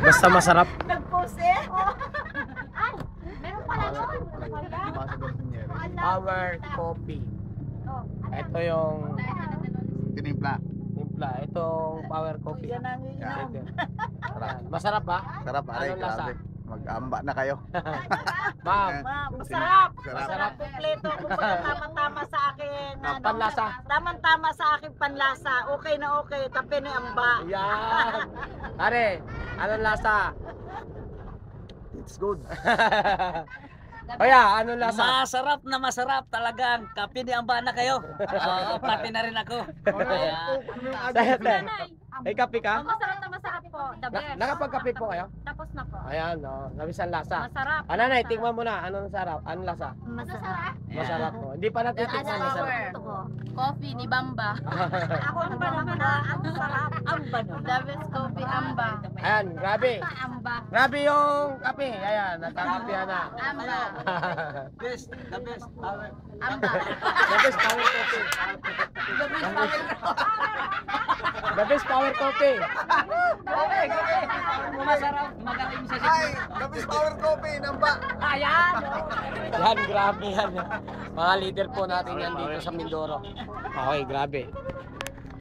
Basta masarap. Nag-post eh. Ay, meron pala nun. Power coffee. Ito yung Tinimpla. timpla. Itong power coffee. Yan ang inom. Ayan. Masarap ba? Sarap, aray, Anong lasa? grabe. Mag-amba na kayo. Ma'am, Masarap. Masarap. Kompleto. Kumbaga tama-tama sa akin. panlasa. Tama-tama sa akin panlasa. Okay na okay. Kape ni Amba. Yan. Are, anong lasa? It's good. Kaya, anong lasa? Masarap na masarap talagang. Kape ni Amba na kayo. Oo, pati na rin ako. Ay, kape ka? Masarap na masarap po. The best. Nakapagkape po kayo? Tapos na po. Ayan, nabisan lasa. Masarap. Nanay, tingnan mo na. Anong sarap? Anong lasa? Masarap. Masarap po. Hindi pa natitikman. Masarap. Coffee ni Bamba. Ako Amba naman ang sarap. Amba naman. The best coffee Amba. Ayan, grabe. Amba. Grabe yung kape. Ayan, nagkakapihan na. Amba. Best, the best. Amba. The best power coffee. The best power coffee. Masarap. Magaling sa Ay, Gabis Power Coffee, namba. Ayan. Yan, grabe yan. Mga leader po natin yan dito sa Mindoro. Okay, grabe.